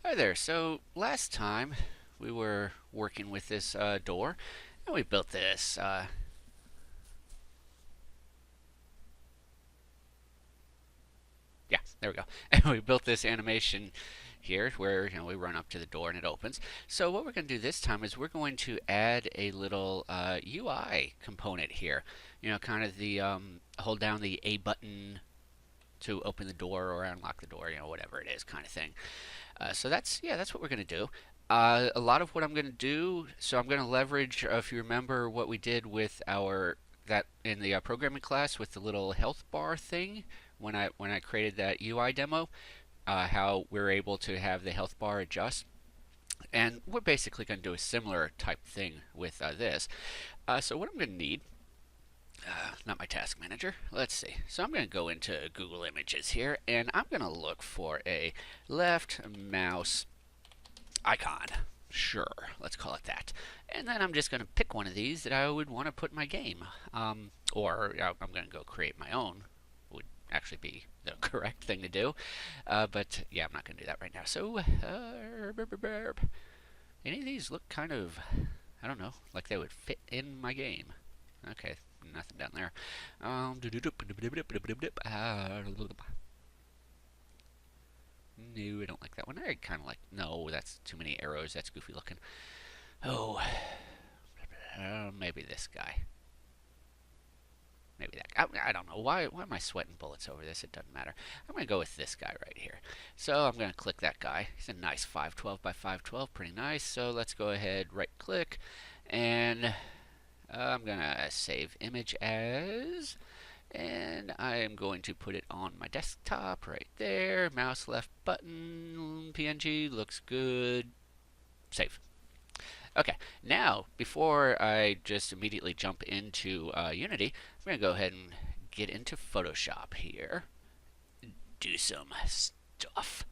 Hi there. So last time we were working with this door, and we built this. Yeah, there we go. And we built this animation here, where we run up to the door and it opens. So what we're going to do this time is we're going to add a little UI component here. Kind of the hold down the A button to open the door or unlock the door, whatever it is, kind of thing. So that's what we're going to do. A lot of what I'm going to do, so I'm going to leverage, if you remember what we did with our that in the programming class with the little health bar thing when I created that UI demo, how we're able to have the health bar adjust. And we're basically going to do a similar type thing with this. So what I'm going to need, not my task manager. Let's see. So I'm going to go into Google Images here, and I'm going to look for a left mouse icon. Sure, let's call it that. And then I'm just going to pick one of these that I would want to put in my game. Or I'm going to go create my own. Would actually be the correct thing to do. But yeah, I'm not going to do that right now. So, any of these look kind of, I don't know, like they would fit in my game. Okay, nothing down there. No, I don't like that one. I kind of like. No, that's too many arrows. That's goofy looking. Oh, maybe this guy. Maybe that guy. I don't know. Why am I sweating bullets over this? It doesn't matter. I'm going to go with this guy right here. So I'm going to click that guy. He's a nice 512 by 512. Pretty nice. So let's go ahead, right click, and I'm going to save image as. And I am going to put it on my desktop right there. Mouse left button, PNG, looks good. Save. Okay, now before I just immediately jump into Unity, I'm going to go ahead and get into Photoshop here. Do some stuff.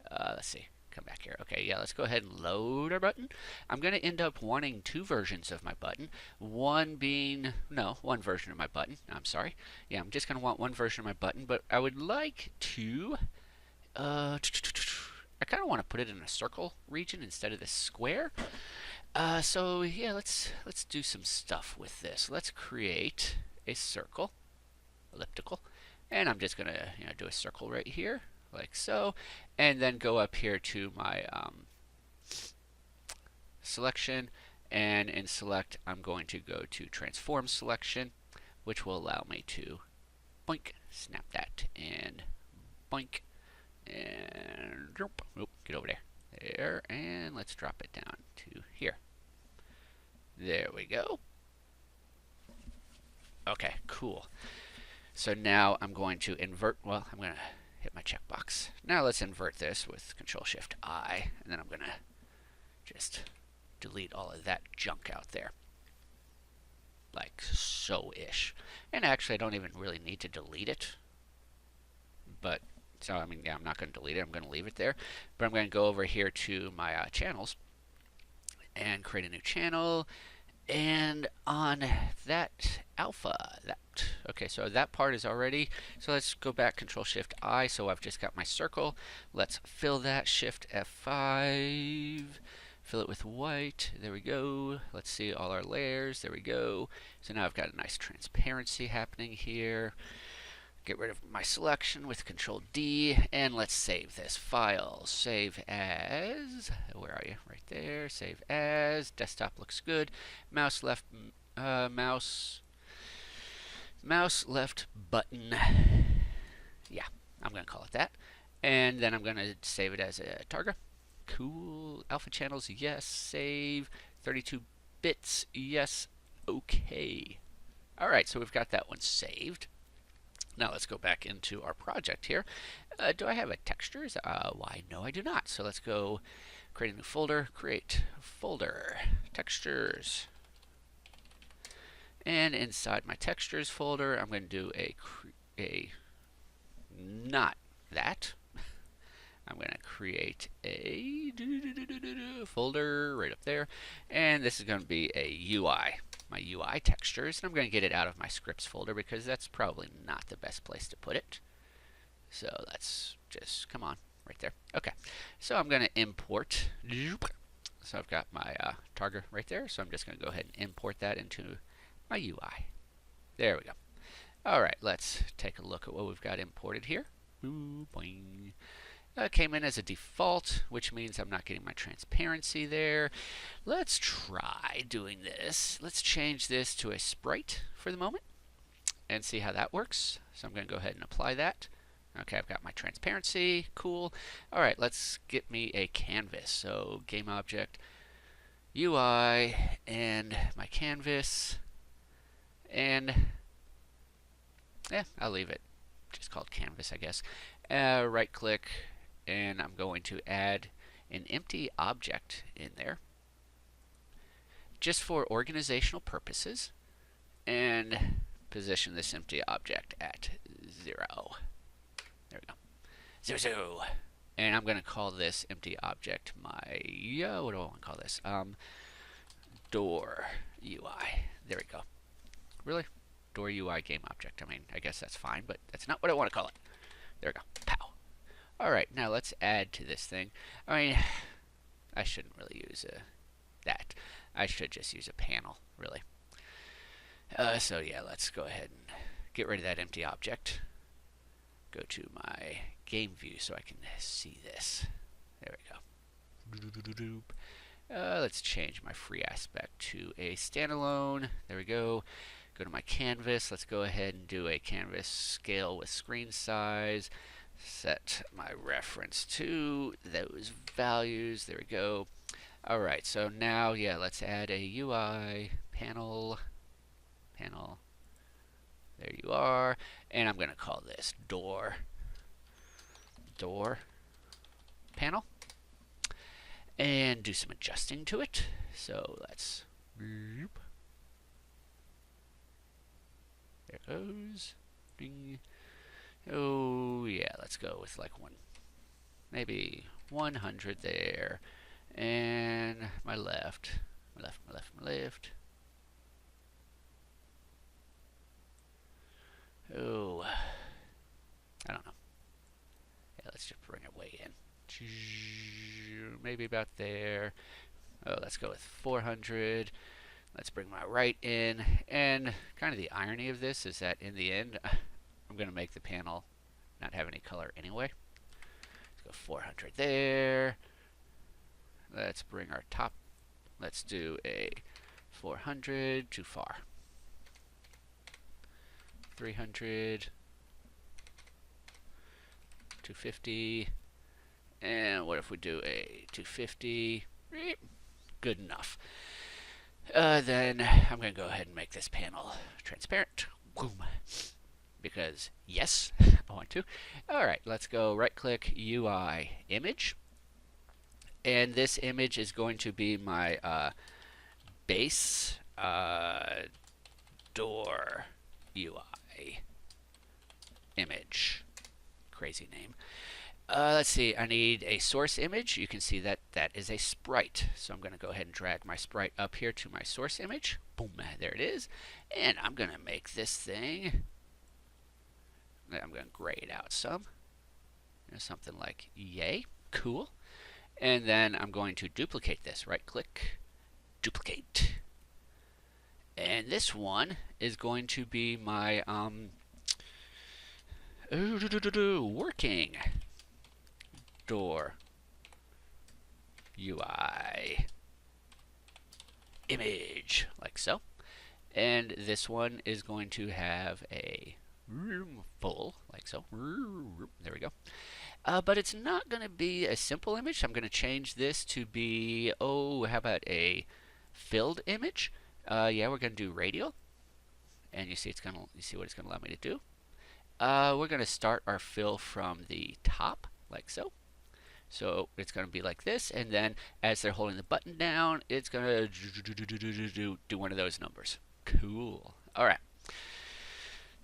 Let's see. Come back here. Okay, yeah, let's go ahead and load our button. I'm going to end up wanting two versions of my button. One being, no, one version of my button. I'm sorry. Yeah, I'm just going to want one version of my button, but I would like to, I kind of want to put it in a circle region instead of the square. So yeah, let's do some stuff with this. Let's create a circle, elliptical, and I'm just gonna do a circle right here, like so, and then go up here to my selection, and in select I'm going to go to transform selection, which will allow me to boink, snap that, and boink, and get over there, and let's drop it down to here. There we go. Okay, cool. So now I'm going to invert, well, I'm going to hit my checkbox. Now let's invert this with Control Shift I, and then I'm going to just delete all of that junk out there. Like so-ish. And actually, I don't even really need to delete it. But, so I mean, yeah, I'm not going to delete it. I'm going to leave it there. But I'm going to go over here to my channels and create a new channel. And on that alpha, okay, so that part is already, so let's go back, Control Shift I, so I've just got my circle. Let's fill that, Shift F5, fill it with white, there we go. Let's see all our layers, there we go. So now I've got a nice transparency happening here. Get rid of my selection with Control D, and let's save this file. Save as, where are you? Right there. Save as. Desktop looks good. Mouse left, mouse left button. Yeah, I'm gonna call it that. And then I'm gonna save it as a Targa. Cool. Alpha channels, yes. Save. 32 bits, yes. Okay. All right, so we've got that one saved. Now let's go back into our project here. Do I have a textures? Why, no, I do not. So let's go create a new folder. Create folder, textures. And inside my textures folder, I'm going to do a not that. I'm going to create a folder right up there. And this is going to be a UI. My UI textures, and I'm going to get it out of my scripts folder because that's probably not the best place to put it. So let's just, come on, right there. Okay, so I'm going to import. So I've got my target right there. So I'm just going to go ahead and import that into my UI. There we go. All right, let's take a look at what we've got imported here. Ooh, boing. Came in as a default, which means I'm not getting my transparency there. Let's try doing this. Let's change this to a sprite for the moment and see how that works. So I'm going to go ahead and apply that. Okay, I've got my transparency. Cool. All right, let's get me a canvas. So game object, UI, and my canvas. And yeah, I'll leave it just called canvas, I guess. Right click, and I'm going to add an empty object in there just for organizational purposes, and position this empty object at 0. There we go. 0, 0. And I'm going to call this empty object my, what do I want to call this? Door UI. There we go. Really? Door UI game object. I mean, I guess that's fine, but that's not what I want to call it. There we go. Pow. All right, now let's add to this thing. I mean, I shouldn't really use that. I should just use a panel, really. So yeah, let's go ahead and get rid of that empty object. Go to my game view so I can see this. There we go. Let's change my free aspect to a standalone. There we go. Go to my canvas. Let's go ahead and do a canvas scale with screen size. Set my reference to those values. There we go. All right, so now, yeah, let's add a UI panel. There you are. And I'm going to call this door panel. And do some adjusting to it. So let's... There it goes. Ding. Oh, yeah, let's go with like maybe 100 there. And my left. Oh, I don't know. Yeah, let's just bring it way in. Maybe about there. Oh, let's go with 400. Let's bring my right in. And kind of the irony of this is that in the end, I'm going to make the panel not have any color anyway. Let's go 400 there. Let's bring our top. Let's do a 400. Too far. 300. 250. And what if we do a 250? Good enough. Then I'm going to go ahead and make this panel transparent. Boom. Because, yes, I want to. Alright, let's go right-click UI image. And this image is going to be my base door UI image. Crazy name. Let's see, I need a source image. You can see that that is a sprite. So I'm going to go ahead and drag my sprite up here to my source image. Boom, there it is. And I'm going to make this thing, I'm going to gray it out some. Something like yay, cool. And then I'm going to duplicate this. Right click, duplicate. And this one is going to be my working door UI image, like so. And this one is going to have a full, like so. There we go. But it's not going to be a simple image. I'm going to change this to be, how about a filled image? Yeah, we're going to do radial. And you see you see what it's going to allow me to do. We're going to start our fill from the top, like so. So it's going to be like this, and then as they're holding the button down, it's going to do one of those numbers. Cool. All right.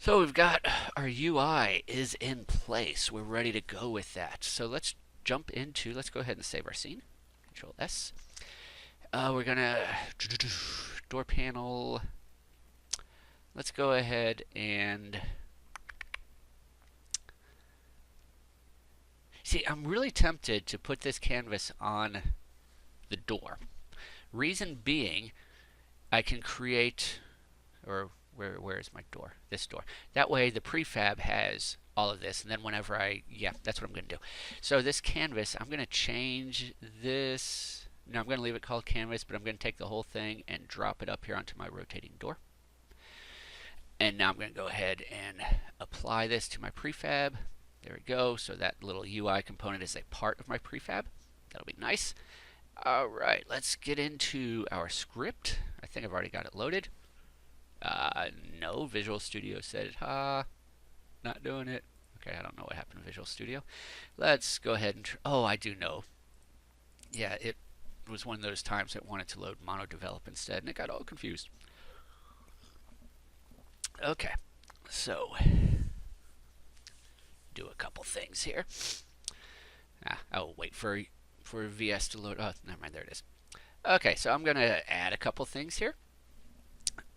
So we've got our UI is in place. We're ready to go with that. So let's jump into, let's go ahead and save our scene. Control S. We're going to door panel. Let's go ahead and See, I'm really tempted to put this canvas on the door. Reason being, I can create, or where is my door? This door. That way the prefab has all of this, and then whenever yeah, that's what I'm going to do. So this canvas, I'm going to change this. No, I'm going to leave it called canvas, but I'm going to take the whole thing and drop it up here onto my rotating door. And now I'm going to go ahead and apply this to my prefab. There we go. So that little UI component is a part of my prefab. That'll be nice. All right, let's get into our script. I think I've already got it loaded. No, Visual Studio said, not doing it. Okay, I don't know what happened to Visual Studio. Let's go ahead and, oh, I do know. Yeah, it was one of those times it wanted to load MonoDevelop instead, and it got all confused. Okay, so do a couple things here. I'll wait for VS to load. Oh, never mind, there it is. Okay, so I'm going to add a couple things here.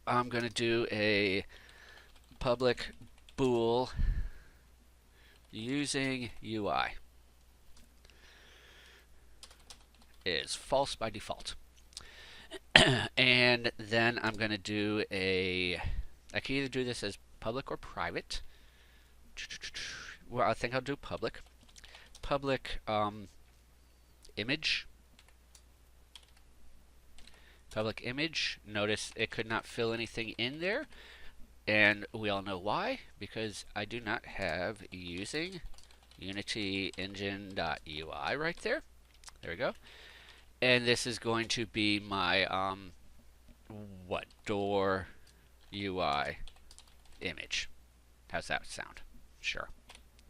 I'm going to do a public bool using UI is false by default. And then I'm going to do I can either do this as public or private. Well, I think I'll do public. Public image. Public image. Notice it could not fill anything in there. And we all know why. Because I do not have using Unity engine.ui right there. There we go. And this is going to be my door UI image. How's that sound? Sure.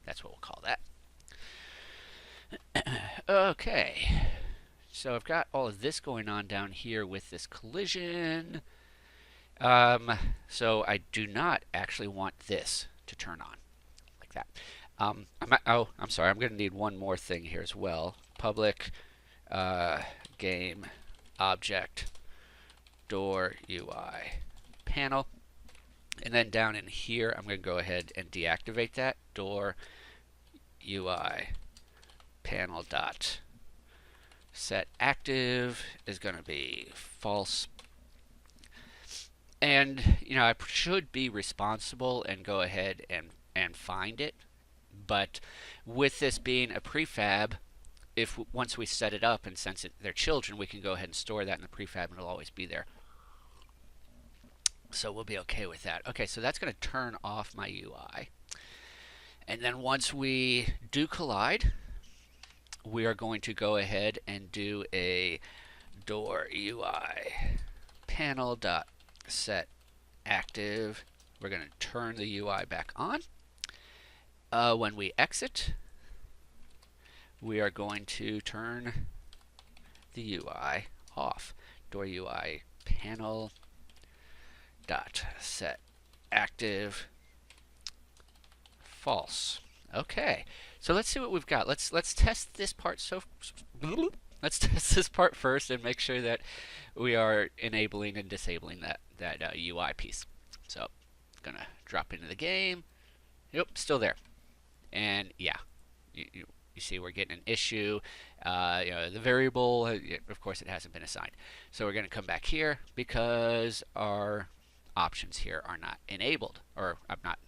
That's what we'll call that. Okay. So I've got all of this going on down here with this collision. So I do not actually want this to turn on like that. I'm sorry. I'm going to need one more thing here as well. Public game object door UI panel. And then down in here, I'm going to go ahead and deactivate that. Door UI panel dot set active is going to be false. And I should be responsible and go ahead and find it. But with this being a prefab, once we set it up and since they're children, we can go ahead and store that in the prefab and it'll always be there. So we'll be okay with that. Okay, so that's going to turn off my UI. And then once we do collide, we are going to go ahead and do a door UI panel dot set active. We're going to turn the UI back on. When we exit, we are going to turn the UI off. Door UI panel dot set active false. Okay, so let's see what we've got. Let's test this part. Let's test this part first and make sure that we are enabling and disabling that UI piece. So, gonna drop into the game. Yep, still there. And yeah, you see we're getting an issue. The variable, of course, it hasn't been assigned. So we're going to come back here because our options here are not enabled, or I've not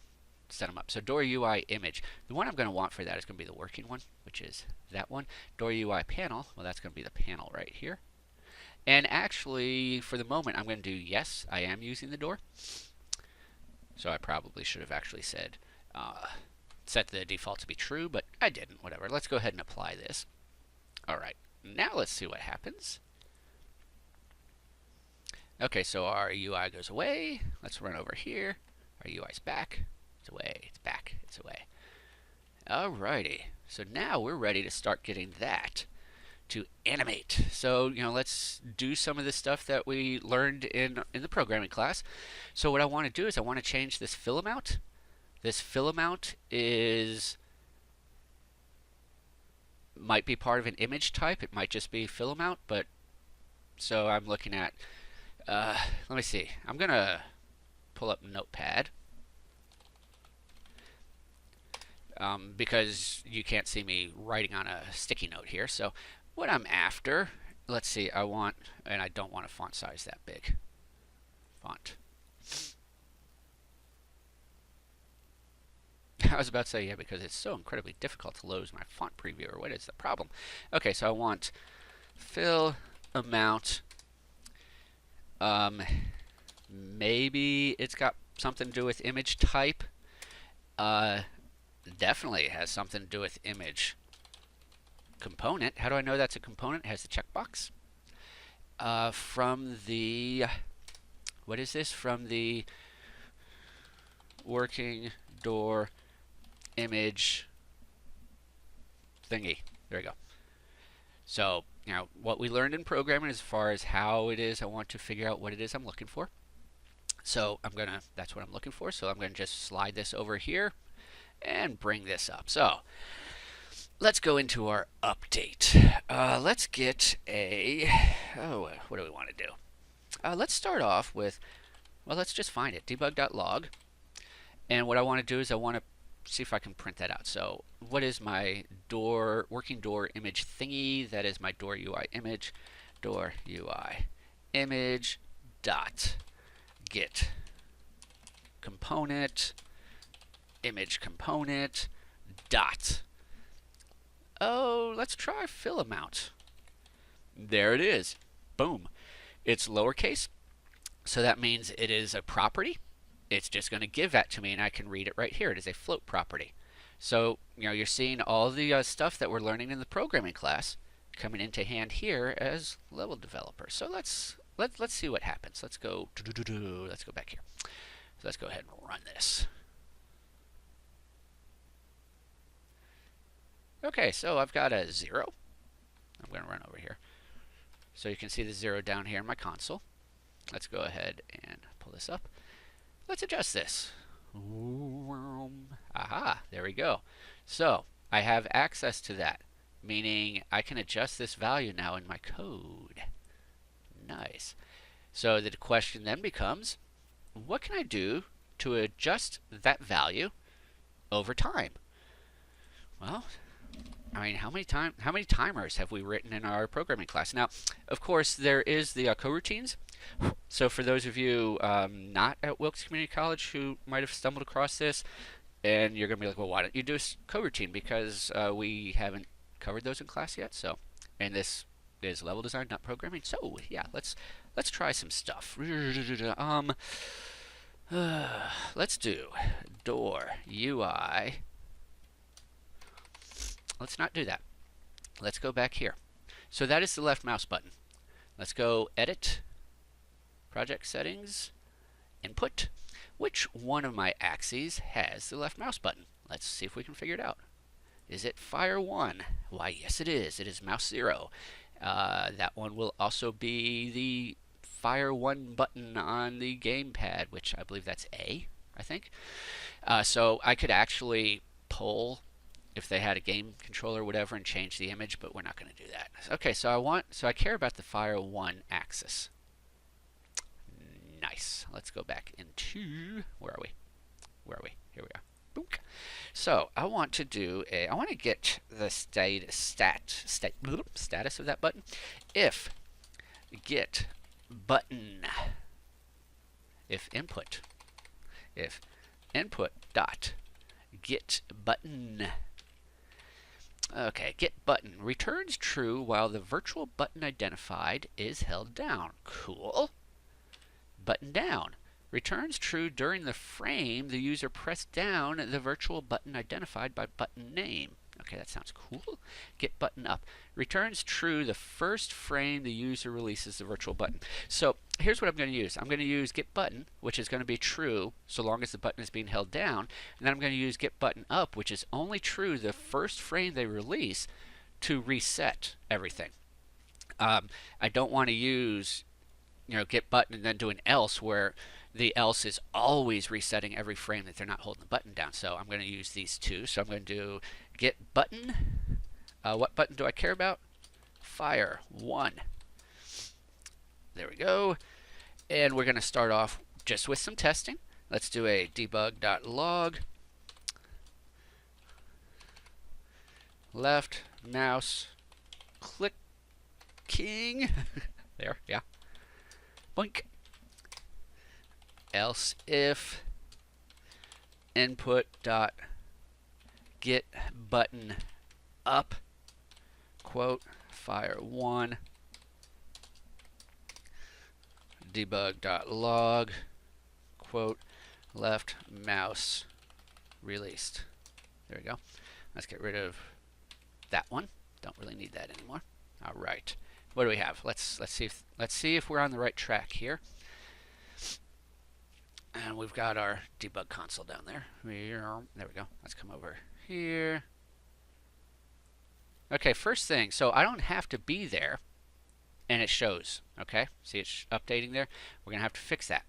set them up. So door UI image, the one I'm going to want for that is going to be the working one, which is that one. Door UI panel, well, that's going to be the panel right here. And actually, for the moment, I'm going to do yes, I am using the door. So I probably should have actually said set the default to be true, but I didn't. Whatever. Let's go ahead and apply this. All right. Now let's see what happens. Okay, so our UI goes away. Let's run over here. Our UI's back. It's away. It's back. It's away. Alrighty. So now we're ready to start getting that to animate. So, let's do some of the stuff that we learned in the programming class. So what I want to do is I want to change this fill amount. This fill amount might be part of an image type. It might just be fill amount, but so I'm looking at let me see. I'm gonna pull up Notepad because you can't see me writing on a sticky note here. So what I'm after, let's see, I want, and I don't want a font size that big. Font. I was about to say, yeah, because it's so incredibly difficult to load my font previewer. What is the problem? Okay, so I want fill amount. Maybe it's got something to do with image type. Definitely has something to do with image component. How do I know that's a component? It has the checkbox. From the, what is this? From the working door image thingy. There we go. So, you know, what we learned in programming as far as how it is I want to figure out what it is I'm looking for. So that's what I'm looking for. So I'm gonna just slide this over here and bring this up. So let's go into our update. Let's get a, what do we want to do? Let's start off with, well, let's just find it, debug.log. And what I want to do is I want to see if I can print that out. So what is my door, working door image thingy? That is my door UI image, door UI image dot get component image component dot. Oh, let's try fill amount. There it is. Boom. It's lowercase, so that means it is a property. It's just going to give that to me, and I can read it right here. It is a float property. So, you know, you're seeing all the stuff that we're learning in the programming class coming into hand here as level developers. So let's see what happens. Let's go. Let's go back here. So let's go ahead and run this. Okay, so I've got a 0. I'm going to run over here. So you can see the 0 down here in my console. Let's go ahead and pull this up. Let's adjust this. Aha, there we go. So I have access to that, meaning I can adjust this value now in my code. Nice. So the question then becomes, what can I do to adjust that value over time? Well, I mean, how many timers have we written in our programming class? Now, of course, there is the coroutines. So for those of you not at Wilkes Community College who might have stumbled across this, and you're going to be like, well, why don't you do a coroutine? Because we haven't covered those in class yet. So, and this is level design, not programming. So yeah, let's try some stuff. Let's do door UI. Let's not do that. Let's go back here. So that is the left mouse button. Let's go edit, project settings, input. Which one of my axes has the left mouse button? Let's see if we can figure it out. Is it Fire 1? Why, yes it is. It is mouse 0. That one will also be the Fire 1 button on the gamepad, which I believe that's A, I think. So I could actually pull if they had a game controller or whatever and change the image, but we're not going to do that. Okay, so I care about the Fire 1 axis. Nice. Let's go back into, where are we? Here we are. Boom. So I want to get the status of that button. If get button, if input dot get button. Okay, get button returns true while the virtual button identified is held down. Cool. Button down returns true during the frame the user pressed down the virtual button identified by button name. Okay, that sounds cool. Get button up returns true the first frame the user releases the virtual button. So here's what I'm going to use. I'm going to use get button, which is going to be true so long as the button is being held down, and then I'm going to use get button up, which is only true the first frame they release to reset everything. I don't want to use, you know, get button and then do an else where the else is always resetting every frame that they're not holding the button down. So I'm going to use these two. So I'm going to do get button. What button do I care about? Fire 1. There we go. And we're going to start off just with some testing. Let's do a debug.log. left mouse clicking. There, yeah. Boink. Else if input dot get button up quote fire1 debug.log quote left mouse released. There we go. Let's get rid of that one. Don't really need that anymore. All right. What do we have? Let's see if we're on the right track here. And we've got our debug console down there. There we go. Let's come over here. Okay, first thing, so I don't have to be there, and it shows. Okay, see it's updating there. We're gonna have to fix that.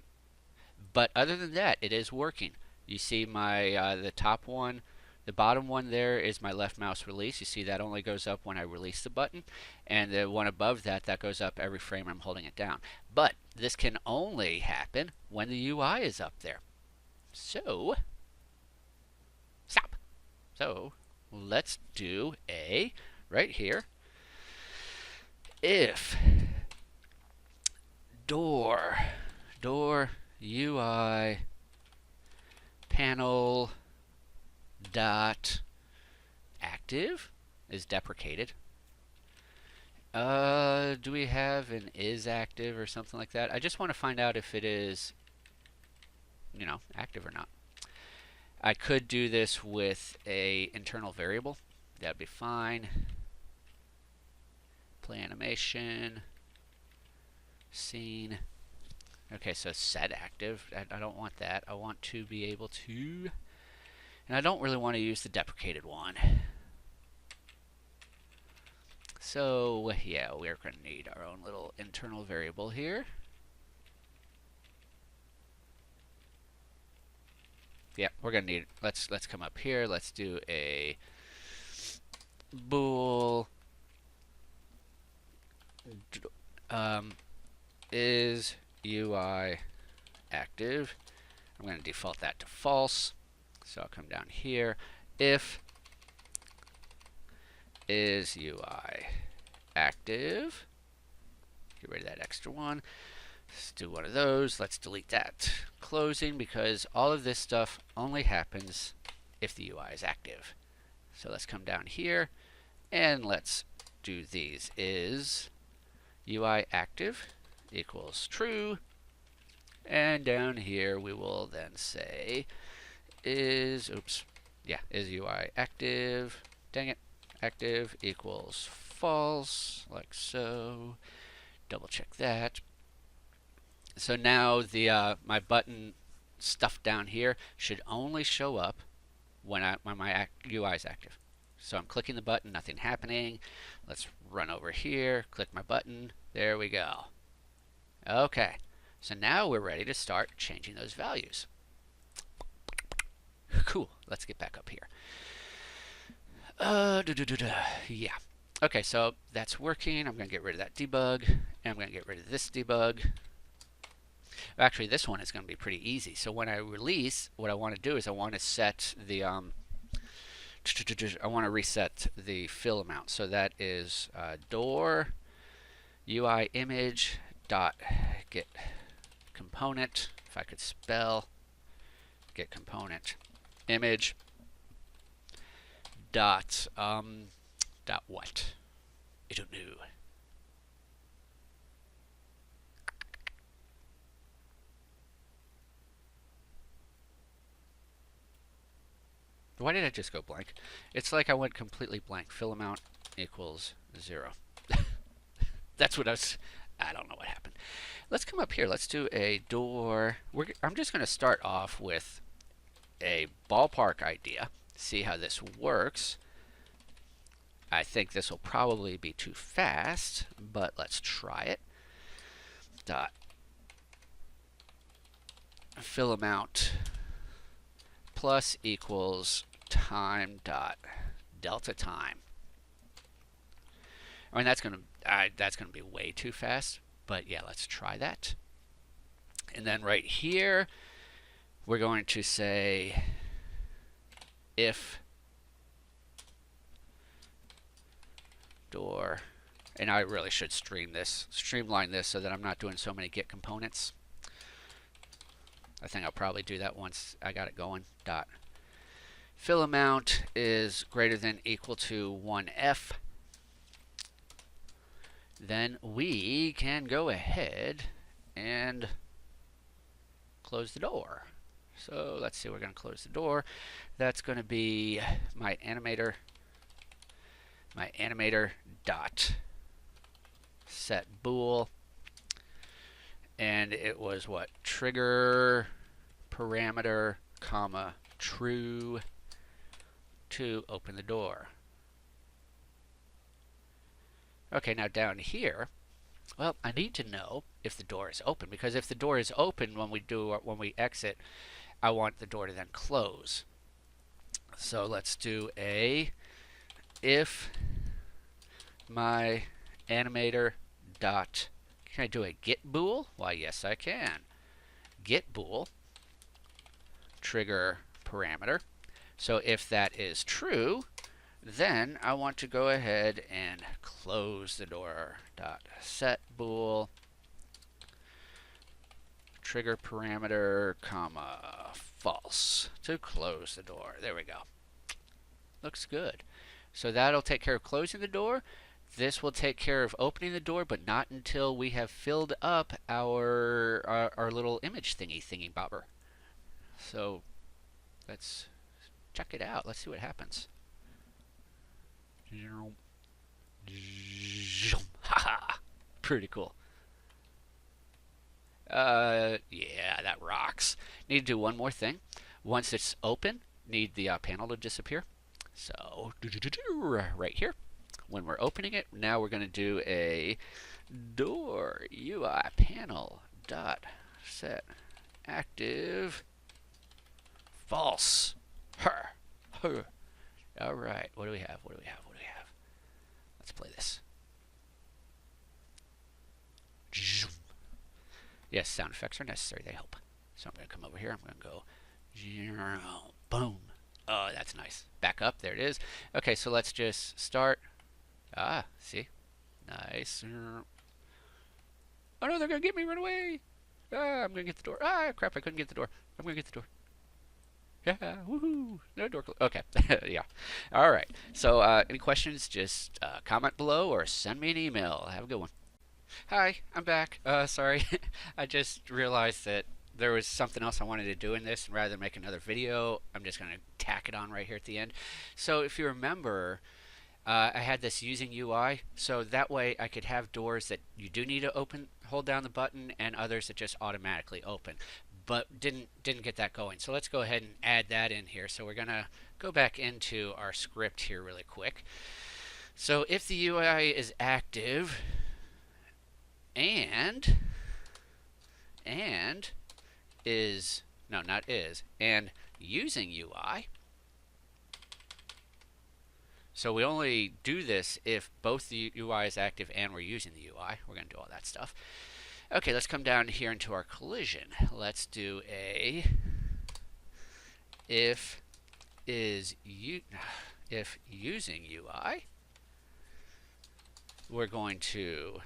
But other than that, it is working. You see my the top one, the bottom one there is my left mouse release. You see that only goes up when I release the button, and the one above that, that goes up every frame I'm holding it down. But this can only happen when the UI is up there. So, stop. So, let's do a, right here, if door UI panel dot active is deprecated. Do we have an is active or something like that? I just want to find out if it is, you know, active or not. I could do this with a internal variable. That'd be fine. Play animation, scene. Okay, so set active. I don't want that. I want to be able to, and I don't really want to use the deprecated one. So yeah, we're going to need our own little internal variable here. Yeah, we're going to need, let's come up here. Let's do a bool is UI active. I'm going to default that to false. So I'll come down here. If is UI active, get rid of that extra one. Let's do one of those. Let's delete that. Closing, because all of this stuff only happens if the UI is active. So let's come down here and let's do these. Is UI active equals true, and down here we will then say is UI active, dang it, active equals false, like so. Double check that. So now the my button stuff down here should only show up when my UI is active. So I'm clicking the button, nothing happening. Let's run over here, click my button. There we go. Okay, so now we're ready to start changing those values. Cool. Let's get back up here. Yeah. Okay, so that's working. I'm going to get rid of that debug, and I'm going to get rid of this debug. Actually, this one is going to be pretty easy. So when I release, what I want to do is I want to set the I want to reset the fill amount. So that is door UI image dot get component. If I could spell, get component image dot dot what? I don't know. Why did I just go blank? It's like I went completely blank. Fill amount equals 0. That's what I don't know what happened. Let's come up here. Let's do a door. I'm just going to start off with a ballpark idea. See how this works. I think this will probably be too fast, but let's try it. Dot fill amount plus equals time dot delta time. I mean, that's gonna be way too fast, but yeah, let's try that. And then right here, we're going to say if door. And I really should streamline this so that I'm not doing so many get components. I think I'll probably do that once I got it going. Dot fill amount is greater than equal to 1f. Then we can go ahead and close the door. So let's see, we're going to close the door. That's going to be my animator dot set bool, and it was what, trigger parameter comma true to open the door. Okay, now down here, well, I need to know if the door is open, because if the door is open when we exit, I want the door to then close. So let's do a if my animator dot, can I do a get bool? Why, yes, I can. Get bool trigger parameter. So if that is true, then I want to go ahead and close the door. Dot set bool trigger parameter comma false to close the door. There we go. Looks good. So that'll take care of closing the door. This will take care of opening the door, but not until we have filled up our little image thingy bobber. So let's check it out. Let's see what happens. Pretty cool. Yeah, that rocks. Need to do one more thing. Once it's open, need the panel to disappear. So right here, when we're opening it, now we're going to do a door UI panel dot set active false. All right, what do we have? Let's play this. Yes, sound effects are necessary, they help. So I'm going to come over here, I'm going to go boom. Oh, that's nice. Back up, there it is. Okay, so let's just start. Ah, see? Nice. Oh no, they're going to get me, run away. Ah, I'm going to get the door. Ah, crap, I couldn't get the door. I'm going to get the door. Yeah, woohoo. No door closed. Okay, yeah. All right. So any questions, just comment below or send me an email. Have a good one. Hi, I'm back. Sorry, I just realized that there was something else I wanted to do in this, and rather than make another video, I'm just going to tack it on right here at the end. So if you remember, I had this using UI, so that way I could have doors that you do need to open, hold down the button, and others that just automatically open. But didn't get that going. So let's go ahead and add that in here. So we're going to go back into our script here really quick. So if the UI is active and is, no, not is, and using UI. So we only do this if both the UI is active and we're using the UI. We're going to do all that stuff. Okay, let's come down here into our collision. Let's do a if using UI. We're going to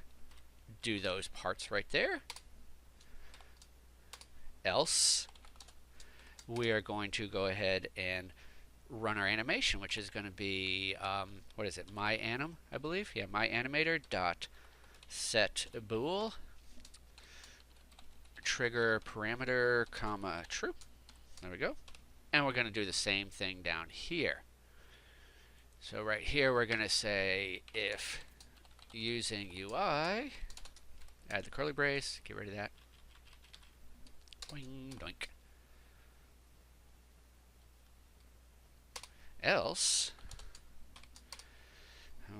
do those parts right there. Else, we are going to go ahead and run our animation, which is going to be what is it? MyAnim, I believe. Yeah, MyAnimator dot set bool trigger parameter comma true. There we go. And we're going to do the same thing down here. So right here we're going to say if using UI, add the curly brace, get rid of that. Boing, doink. Else,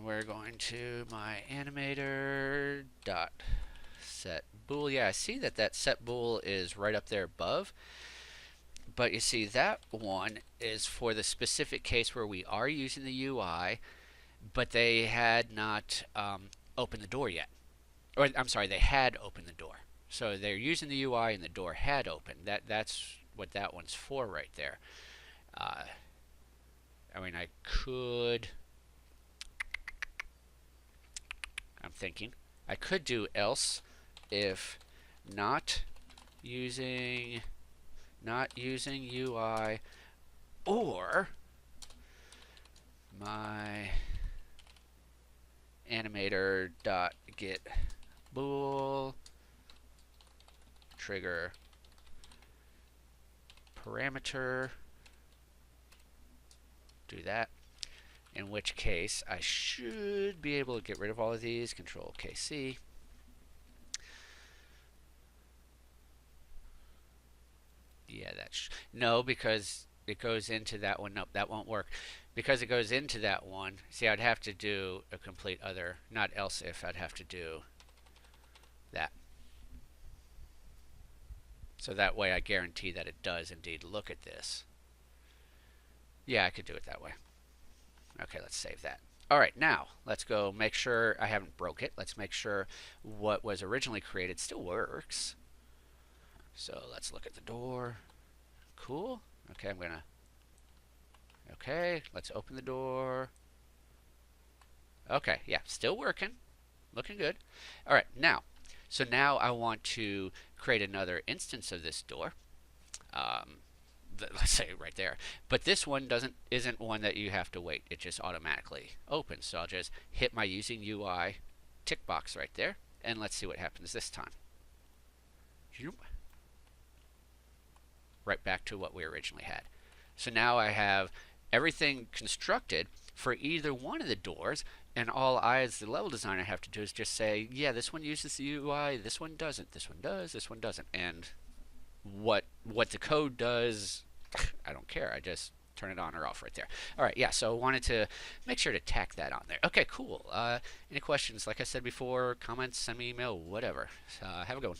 we're going to my animator dot set bool. Yeah, I see that set bool is right up there above. But you see that one is for the specific case where we are using the UI, but they had not opened the door yet. Or I'm sorry, they had opened the door. So they're using the UI and the door had opened. That's what that one's for right there. I mean, I could I'm thinking. I could do else if not using UI, or my animator dot get bool trigger parameter. Do that. In which case, I should be able to get rid of all of these. Control KC. Yeah, that's no, because it goes into that one. Nope, that won't work. Because it goes into that one. See, I'd have to do a complete other, not else if. I'd have to do that. So that way I guarantee that it does indeed look at this. Yeah, I could do it that way. Okay, let's save that. All right, now let's go make sure I haven't broke it. Let's make sure what was originally created still works. So let's look at the door. Cool. Okay, okay, let's open the door. Okay, yeah, still working. Looking good. All right, so now I want to create another instance of this door. Let's say right there. But this one isn't one that you have to wait. It just automatically opens. So I'll just hit my using UI tick box right there, and let's see what happens this time. Right back to what we originally had. So now I have everything constructed for either one of the doors, and all I as the level designer have to do is just say, yeah, this one uses the UI, this one doesn't, this one does, this one doesn't. And what the code does, I don't care. I just turn it on or off right there. All right, yeah, so I wanted to make sure to tack that on there. Okay, cool. Any questions? Like I said before, comments, send me email, whatever. Have a good one.